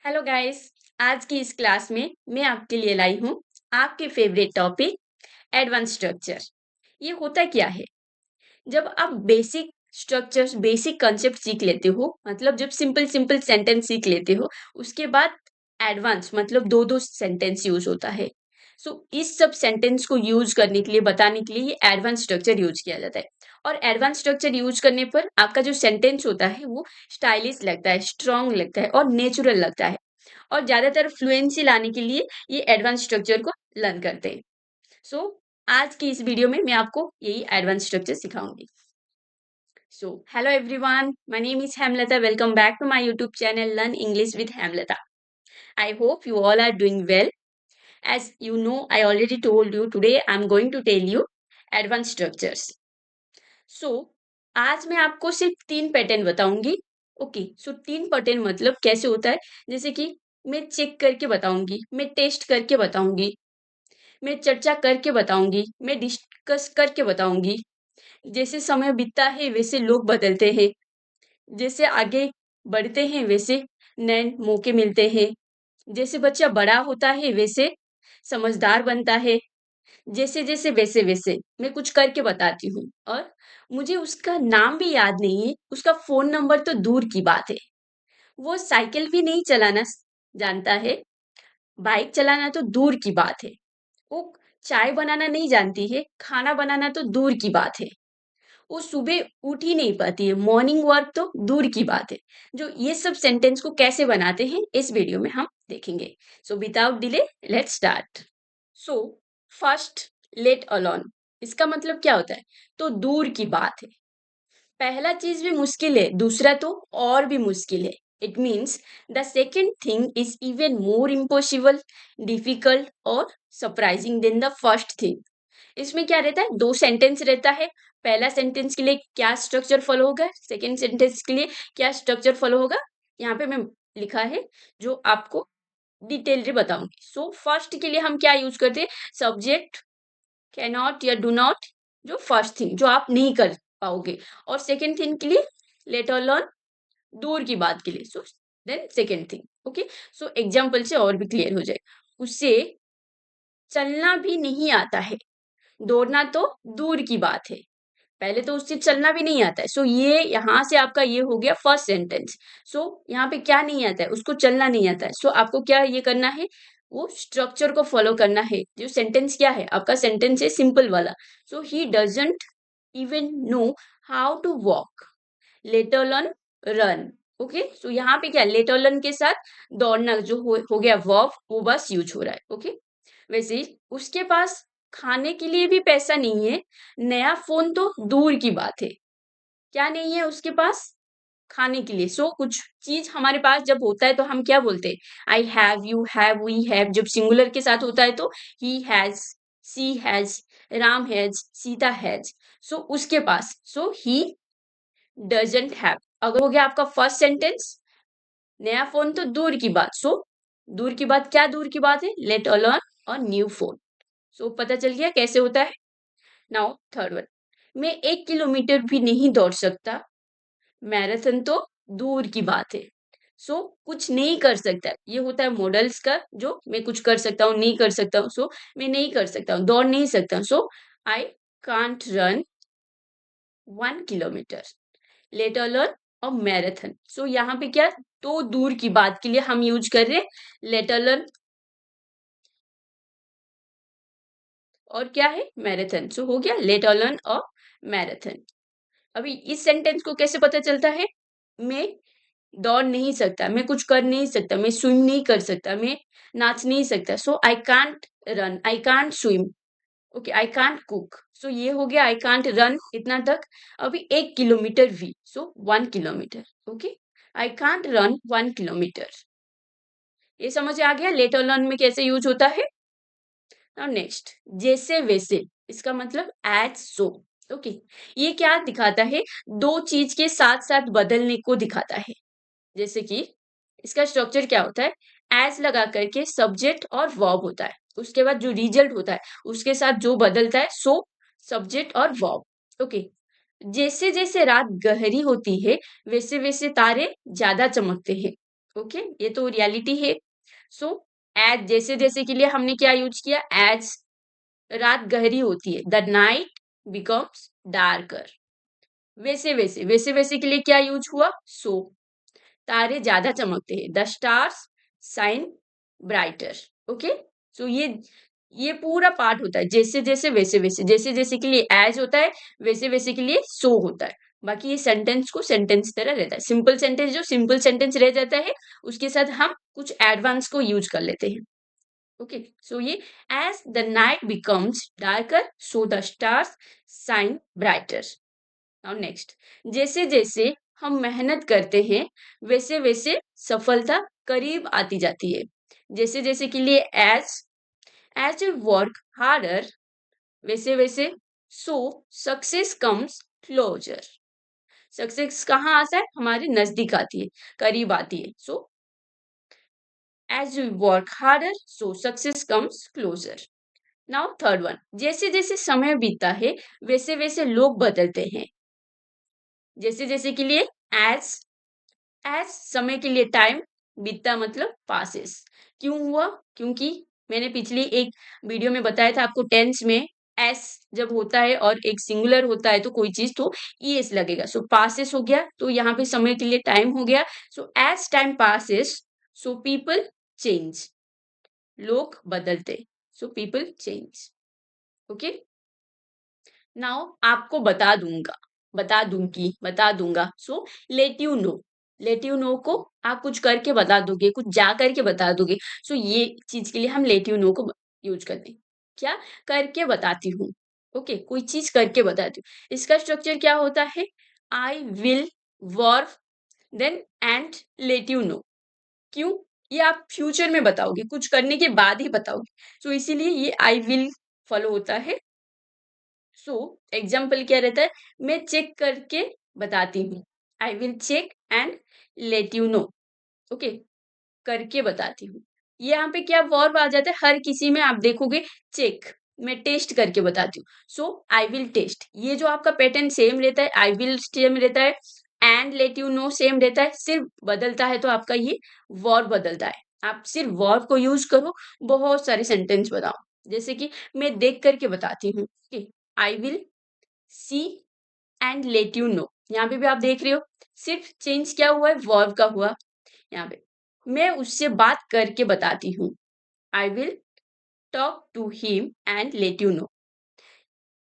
Hello guys. आज की इस क्लास में मैं आपके लिए लाई हूँ आपके फेवरेट टॉपिक एडवांस स्ट्रक्चर। ये होता क्या है? जब आप बेसिक स्ट्रक्चर्स बेसिक कंसेप्ट सीख लेते हो, मतलब जब सिंपल सिंपल सेंटेंस सीख लेते हो, उसके बाद एडवांस मतलब दो दो सेंटेंस यूज होता है। सो इस सब सेंटेंस को यूज करने के लिए बताने के लिए ये एडवांस स्ट्रक्चर यूज किया जाता है। और एडवांस स्ट्रक्चर यूज करने पर आपका जो सेंटेंस होता है वो स्टाइलिश लगता है, स्ट्रांग लगता है और नेचुरल लगता है। और ज़्यादातर फ्लुएंसी लाने के लिए ये एडवांस स्ट्रक्चर को लर्न करते हैं। सो आज की इस वीडियो में मैं आपको यही एडवांस स्ट्रक्चर सिखाऊंगी। So hello everyone, my name is Hemlata. Welcome back to my YouTube channel learn English with Hemlata. I hope you all are doing well. As you know, I already told you today I am going to tell you advance structures. So आज मैं आपको सिर्फ 3 pattern बताऊंगी। Okay, सो 3 pattern मतलब कैसे होता है, जैसे कि मैं चेक करके बताऊंगी, मैं टेस्ट करके बताऊंगी, मैं चर्चा करके बताऊंगी, मैं डिस्कस करके बताऊंगी। जैसे समय बीतता है वैसे लोग बदलते हैं, जैसे आगे बढ़ते हैं वैसे नए मौके मिलते हैं, जैसे बच्चा बड़ा होता है वैसे समझदार बनता है, जैसे जैसे वैसे वैसे मैं कुछ करके बताती हूँ। और मुझे उसका नाम भी याद नहीं है, उसका फोन नंबर तो दूर की बात है। वो साइकिल भी नहीं चलाना जानता है, बाइक चलाना तो दूर की बात है। वो चाय बनाना नहीं जानती है, खाना बनाना तो दूर की बात है। वो सुबह उठ ही नहीं पाती है, मॉर्निंग वॉक तो दूर की बात है। जो ये सब सेंटेंस को कैसे बनाते हैं इस वीडियो में हम देखेंगे। So without delay let's start. So first, let alone. इसका मतलब क्या होता है? तो दूर की बात है। पहला चीज भी मुश्किल है, दूसरा तो और भी मुश्किल है। It means the second thing is even more impossible, difficult और surprising than the first thing. इसमें क्या रहता है? दो सेंटेंस रहता है। पहला सेंटेंस के लिए क्या स्ट्रक्चर फॉलो होगा, सेकेंड सेंटेंस के लिए क्या स्ट्रक्चर फॉलो होगा, यहाँ पे मैं लिखा है जो आपको डिटेल बताऊंगी। सो फर्स्ट के लिए हम क्या यूज करते हैं? सब्जेक्ट, कैनॉट या डू नॉट, जो फर्स्ट थिंग जो आप नहीं कर पाओगे। और सेकेंड थिंग के लिए लेट अलोन, दूर की बात के लिए। So then second thing. Okay, so example से और भी क्लियर हो जाए। उससे चलना भी नहीं आता है, दौड़ना तो दूर की बात है। पहले तो उससे चलना भी नहीं आता है। सो ये यहाँ से आपका ये हो गया फर्स्ट सेंटेंस। सो यहाँ पे क्या नहीं आता है? उसको चलना नहीं आता है। सो आपको क्या ये करना है? वो स्ट्रक्चर को फॉलो करना है। जो सेंटेंस क्या है आपका? सेंटेंस है सिंपल वाला। So he doesn't even know how to walk, let alone run. Okay, so यहाँ पे क्या, लेट अलोन के साथ दौड़ना जो हो गया वर्ब, वो बस यूज हो रहा है। ओके, वैसे ही उसके पास खाने के लिए भी पैसा नहीं है, नया फोन तो दूर की बात है। क्या नहीं है उसके पास? खाने के लिए। सो कुछ चीज हमारे पास जब होता है तो हम क्या बोलते हैं? I have, you have, we have. जब सिंगुलर के साथ होता है तो he has, she has, Ram has, Sita has. So उसके पास, सो ही डजंट हैव। अगर हो गया आपका फर्स्ट सेंटेंस, नया फोन तो दूर की बात। सो दूर की बात, क्या दूर की बात है? लेट अलोन और न्यू फोन। सो पता चल गया कैसे होता है। नाउ थर्ड वन, मैं 1 किलोमीटर भी नहीं दौड़ सकता, मैराथन तो दूर की बात है। सो कुछ नहीं कर सकता, ये होता है मॉडल्स का, जो मैं कुछ कर सकता हूँ, नहीं कर सकता हूँ। सो मैं नहीं कर सकता हूँ, दौड़ नहीं सकता हूँ। So I can't run 1 kilometre, let alone और मैराथन। सो यहाँ पे क्या, तो दूर की बात के लिए हम यूज कर रहे हैं लेट अलोन और क्या है, मैराथन। सो हो गया लेट अलोन और मैराथन। अभी इस सेंटेंस को कैसे पता चलता है? मैं दौड़ नहीं सकता, मैं कुछ कर नहीं सकता, मैं स्विम नहीं कर सकता, मैं नाच नहीं सकता। So I can't run, I can't swim. Okay, I can't cook. So ये हो गया आई कांट रन इतना तक। अभी 1 किलोमीटर भी, सो 1 kilometre. Okay, I can't run 1 kilometre. ये समझ आ गया लेट और लर्न में कैसे यूज होता है। नाउ नेक्स्ट, जैसे वैसे। इसका मतलब एज सो। ओके, ये क्या दिखाता है? दो चीज के साथ साथ बदलने को दिखाता है। जैसे कि इसका स्ट्रक्चर क्या होता है? एज लगा करके सब्जेक्ट और वर्ब होता है, उसके बाद जो रिजल्ट होता है उसके साथ जो बदलता है, सो सब्जेक्ट और वर्ब। ओके, जैसे जैसे रात गहरी होती है वैसे वैसे तारे ज्यादा चमकते हैं। ओके, ये तो रियलिटी है। सो एज जैसे जैसे के लिए हमने क्या यूज किया, एज रात गहरी होती है, द नाइट बिकम्स डार्कर। वैसे वैसे वैसे वैसे के लिए क्या यूज हुआ, सो तारे ज्यादा चमकते हैं, the stars shine brighter. Okay, so ये पूरा पार्ट होता है, जैसे जैसे वैसे वैसे, जैसे जैसे के लिए एज होता है, वैसे वैसे के लिए सो होता है। बाकी ये सेंटेंस को सेंटेंस तरह रहता है, सिंपल सेंटेंस जो सिंपल सेंटेंस रह जाता है, उसके साथ हम कुछ एडवांस को यूज कर लेते हैं। ओके, सो ये as the night becomes darker so the stars shine brighter. Now next, जैसे जैसे हम मेहनत करते हैं, वैसे वैसे सफलता करीब आती जाती है। जैसे जैसे के लिए एज यू वर्क हार्डर, वैसे वैसे so success comes closer. Success कहाँ आता है, हमारे नजदीक आती है, करीब आती है। So as you work harder so success comes closer. Now third one, जैसे जैसे समय बीतता है, वैसे वैसे लोग बदलते हैं। जैसे जैसे के लिए एज एज समय के लिए टाइम बीतता मतलब पासेस। क्यों हुआ, क्योंकि मैंने पिछली एक वीडियो में बताया था आपको, टेंस में एस जब होता है और एक सिंगुलर होता है तो कोई चीज, तो ईएस लगेगा। सो पासेस हो गया, तो यहाँ पे समय के लिए टाइम हो गया। So as time passes so people change, लोग बदलते, so people change. Okay, now आपको बता दूंगी, बता दूंगा। So let you know, let you know को आप कुछ करके बता दोगे, कुछ जा करके बता दोगे। सो ये चीज के लिए हम लेट यू नो को यूज करते हैं, क्या, करके बताती हूँ। ओके, कोई चीज करके बताती हूँ। इसका स्ट्रक्चर क्या होता है, I will, verb, then and let you know. क्यों, ये आप फ्यूचर में बताओगे, कुछ करने के बाद ही बताओगे। सो इसीलिए ये आई विल फॉलो होता है। सो एग्जाम्पल क्या रहता है, मैं चेक करके बताती हूँ, I will check and let you know. Okay, करके बताती हूँ। ये यहाँ पे क्या वर्ब आ जाता है, हर किसी में आप देखोगे चेक, मैं टेस्ट करके बताती हूँ। सो आई विल टेस्ट, ये जो आपका पैटर्न सेम रहता है, आई विल सेम रहता है, and let you no same रहता है, सिर्फ बदलता है तो आपका ये वर्ब बदलता है। आप सिर्फ वर्ब को यूज करो, बहुत सारे सेंटेंस बनाओ। जैसे कि मैं देख करके बताती हूँ, I will see and let you know. यहाँ पे भी आप देख रहे हो, सिर्फ चेंज क्या हुआ है, वर्ब का हुआ। यहाँ पे मैं उससे बात करके बताती हूँ, I will talk to him and let you know.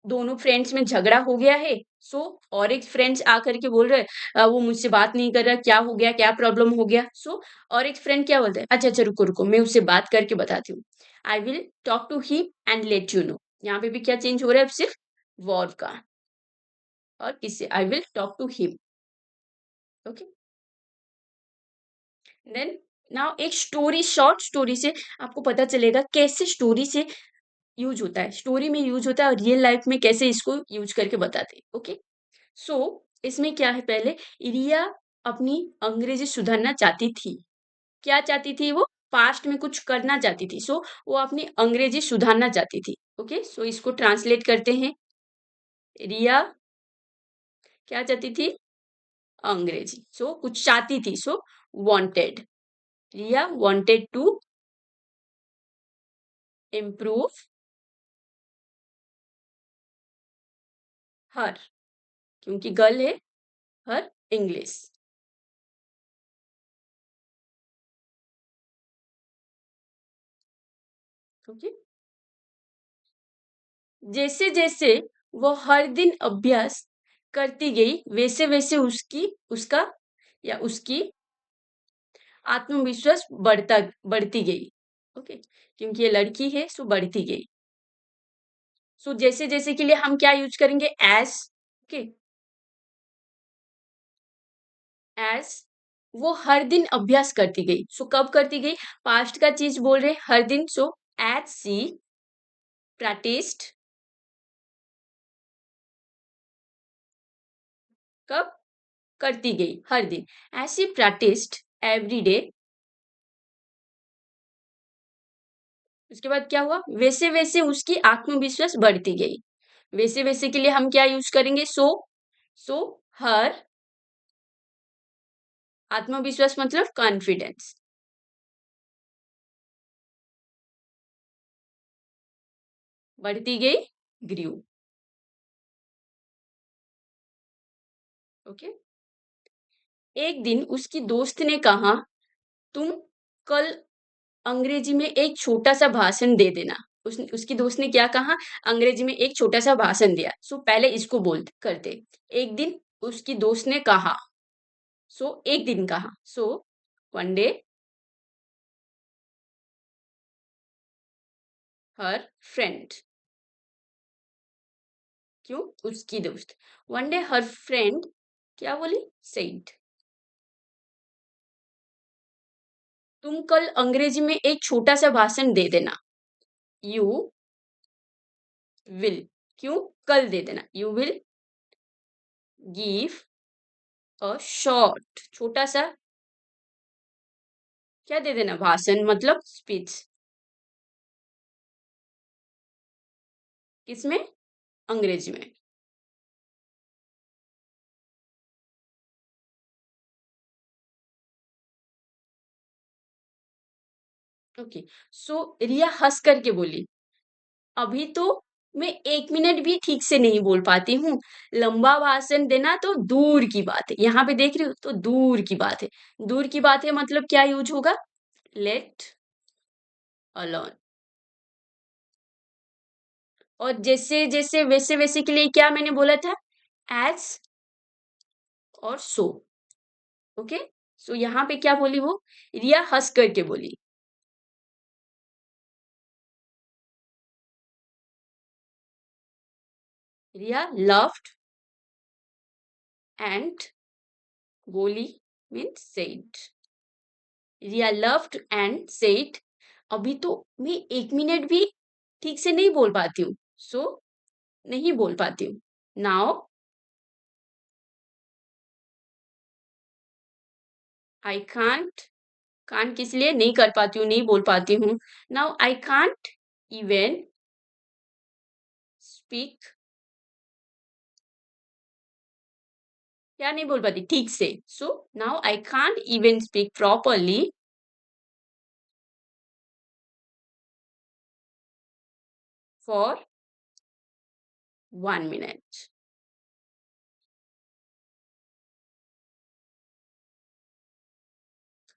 दोनों फ्रेंड्स में झगड़ा हो गया है। सो और एक फ्रेंड्स आकर के बोल रहे हैं, वो मुझसे बात नहीं कर रहा, क्या हो गया, क्या प्रॉब्लम हो गया। सो और एक फ्रेंड क्या बोलते हैं, अच्छा अच्छा रुको रुको, मैं उससे बात करके बताती हूँ, I will talk to him and let you know. यहाँ पे भी क्या चेंज हो रहा है, अब सिर्फ वर्ब का, और किससे, I will talk to him. Okay, then now एक स्टोरी, शॉर्ट स्टोरी से आपको पता चलेगा कैसे स्टोरी से यूज होता है, स्टोरी में यूज होता है, और रियल लाइफ में कैसे इसको यूज करके बताते हैं। ओके, सो इसमें क्या है, पहले रिया अपनी अंग्रेजी सुधारना चाहती थी। क्या चाहती थी वो, पास्ट में कुछ करना चाहती थी। सो वो अपनी अंग्रेजी सुधारना चाहती थी। ओके, सो इसको ट्रांसलेट करते हैं, रिया क्या चाहती थी, अंग्रेजी। सो कुछ चाहती थी, so wanted, Riya wanted to improve her, क्योंकि गर्ल है, हर इंग्लिश। ओके, जैसे जैसे वो हर दिन अभ्यास करती गई, वैसे वैसे उसका या उसकी आत्मविश्वास बढ़ती गई। ओके, क्योंकि ये लड़की है, सो बढ़ती गई। सो जैसे जैसे के लिए हम क्या यूज करेंगे, एज। ओके, एज वो हर दिन अभ्यास करती गई। सो कब करती गई, पास्ट का चीज बोल रहे, हर दिन। सो एज सी प्रैक्टिस्ड, कब, करती गई, हर दिन। एज सी प्रैक्टिस्ड एवरी डे, उसके बाद क्या हुआ, वैसे वैसे उसकी आत्मविश्वास बढ़ती गई। वैसे वैसे के लिए हम क्या यूज करेंगे, सो हर आत्मविश्वास मतलब कॉन्फिडेंस। बढ़ती गई, ग्रीव। ओके। एक दिन उसकी दोस्त ने कहा, तुम कल अंग्रेजी में एक छोटा-सा भाषण दे देना। उसकी दोस्त ने क्या कहा? अंग्रेजी में एक छोटा-सा भाषण दिया। सो पहले इसको बोल करते। एक दिन उसकी दोस्त ने कहा। सो एक दिन कहा। सो वन डे हर फ्रेंड। क्यों? उसकी दोस्त। वन डे हर फ्रेंड क्या बोली? सेड। तुम कल अंग्रेजी में एक छोटा-सा भाषण दे देना। You will. क्यों? कल दे देना। You will give a short छोटा सा क्या दे देना? भाषण मतलब स्पीच। किसमें? अंग्रेजी में। ओके। सो रिया हंस करके बोली, अभी तो मैं 1 मिनट भी ठीक से नहीं बोल पाती हूँ, लंबा भाषण देना तो दूर की बात है। यहाँ पे देख रही हो तो दूर की बात है। दूर की बात है मतलब क्या यूज होगा? Late alone. और जैसे जैसे वैसे वैसे के लिए क्या मैंने बोला था? एज और सो। ओके। सो यहाँ पे क्या बोली वो? रिया हंस करके बोली। रिया laughed and बोली means said। Riya laughed and said, अभी तो मैं 1 मिनट भी ठीक से नहीं बोल पाती हूँ। सो नहीं बोल पाती हूँ। Now I can't. कांट किस लिए? नहीं कर पाती हूँ, नहीं बोल पाती हूँ। Now I can't even speak. क्या नहीं बोल पाती? ठीक से। So now I can't even speak properly for 1 minute.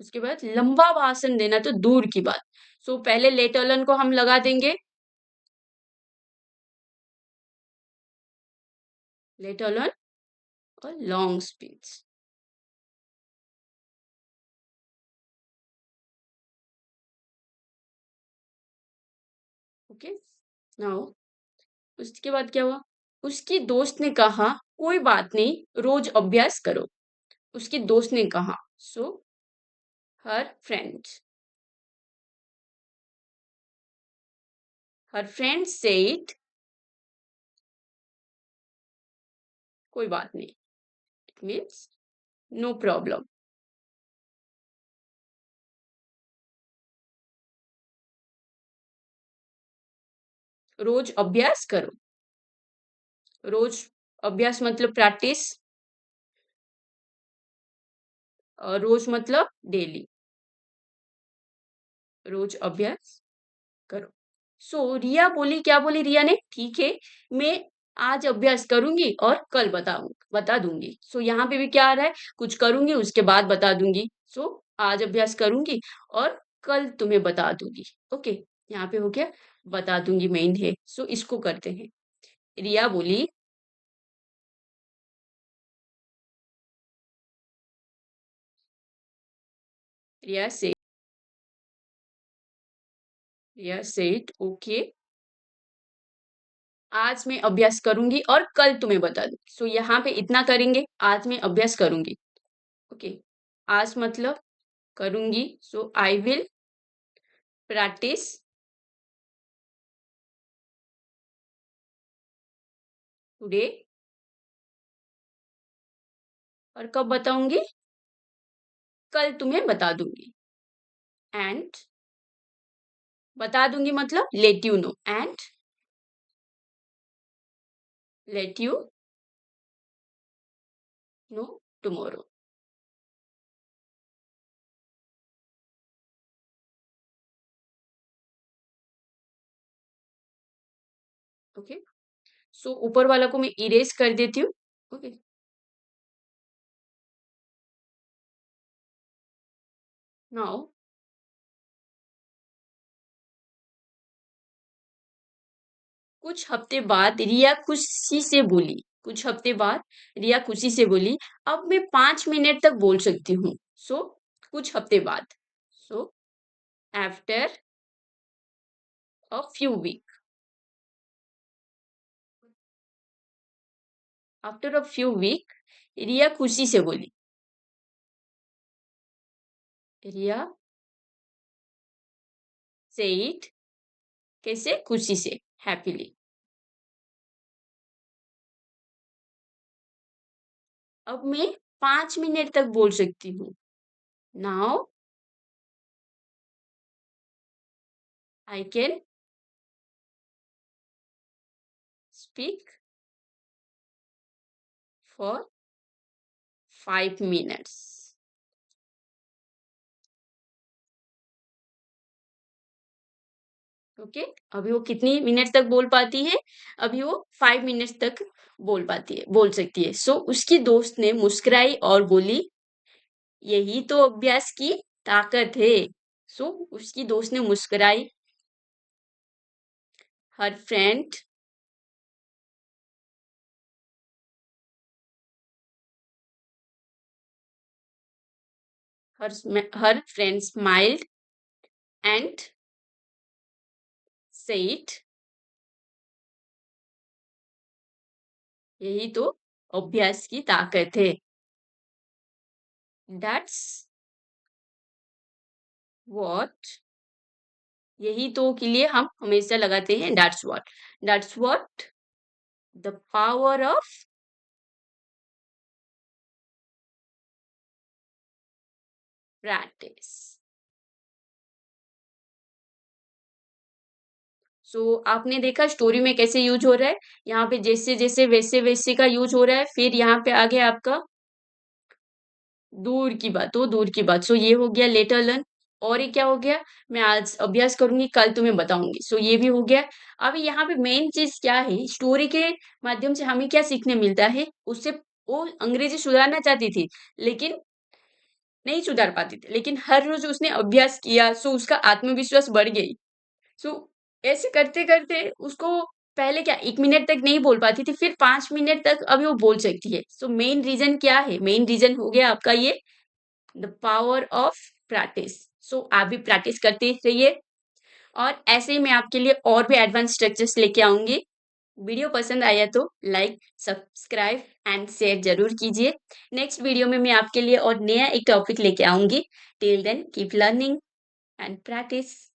उसके बाद लंबा भाषण देना तो दूर की बात। सो पहले लेट अलोन को हम लगा देंगे। लेट अलोन और लॉन्ग स्पीच। ओके। नाउ उसके बाद क्या हुआ? उसकी दोस्त ने कहा, कोई बात नहीं, रोज अभ्यास करो। उसकी दोस्त ने कहा। So her friend. Her friend said, कोई बात नहीं। It means no problem. रोज अभ्यास करो। रोज अभ्यास मतलब प्रैक्टिस। और रोज मतलब डेली। रोज अभ्यास करो। सो रिया बोली, क्या बोली रिया ने? ठीक है, मैं आज अभ्यास करूंगी और कल बता दूंगी। सो यहाँ पे भी क्या आ रहा है? कुछ करूंगी उसके बाद बता दूंगी। सो आज अभ्यास करूंगी और कल तुम्हें बता दूंगी। ओके। यहाँ पे हो गया बता दूंगी मेन है। सो इसको करते हैं। रिया बोली। रिया से रिया सेड ओके, आज मैं अभ्यास करूंगी और कल तुम्हें बता दूंगी। सो यहाँ पे इतना करेंगे, आज मैं अभ्यास करूंगी। ओके। आज मतलब करूंगी। सो आई विल प्रैक्टिस टुडे। और कब बताऊंगी? कल तुम्हें बता दूंगी। एंड बता दूंगी मतलब let you know. And let you know tomorrow. Okay, so ऊपर वाला को मैं इरेज कर देती हूँ। ओके, नाउ कुछ हफ्ते बाद रिया खुशी से बोली, कुछ हफ्ते बाद रिया खुशी से बोली, अब मैं 5 मिनट तक बोल सकती हूँ। सो कुछ हफ्ते बाद, so after a few week, after a few week Riya खुशी से बोली, रिया सेड, कैसे, खुशी से, हैप्पीली, अब मैं 5 मिनट तक बोल सकती हूँ। Now I can speak for 5 minutes. Okay, अभी वो कितनी मिनट तक बोल पाती है? अभी वो 5 मिनट्स तक बोल पाती है, बोल सकती है। सो उसकी दोस्त ने मुस्कुराई और बोली, यही तो अभ्यास की ताकत है। सो उसकी दोस्त ने मुस्कुराई, her friend, her friend smiled and said, यही तो अभ्यास की ताकत है। दैट्स व्हाट, यही तो के लिए हम हमेशा लगाते हैं that's what the power of practice. So आपने देखा स्टोरी में कैसे यूज हो रहा है, यहाँ पे जैसे जैसे वैसे वैसे का यूज हो रहा है, फिर यहाँ पे आ गया आपका दूर की बात, तो दूर की बात, सो ये हो गया लेटर लर्न। और ये क्या हो गया, मैं आज अभ्यास करूंगी, कल तुम्हें बताऊंगी, सो ये भी हो गया। अभी यहाँ पे मेन चीज क्या है, स्टोरी के माध्यम से हमें क्या सीखने मिलता है, उससे वो अंग्रेजी सुधारना चाहती थी, लेकिन नहीं सुधार पाती थी, लेकिन हर रोज उसने अभ्यास किया, सो उसका आत्मविश्वास बढ़ गई। सो ऐसे करते करते उसको पहले क्या 1 मिनट तक नहीं बोल पाती थी, फिर 5 मिनट तक अभी वो बोल सकती है। सो मेन रीजन क्या है, मेन रीजन हो गया आपका ये द पावर ऑफ प्रैक्टिस। सो आप भी प्रैक्टिस करते रहिए, और ऐसे ही मैं आपके लिए और भी एडवांस स्ट्रक्चर्स लेके आऊंगी। वीडियो पसंद आया तो लाइक, सब्सक्राइब एंड शेयर जरूर कीजिए। नेक्स्ट वीडियो में मैं आपके लिए और नया एक टॉपिक लेके आऊंगी। Till then keep learning and practice.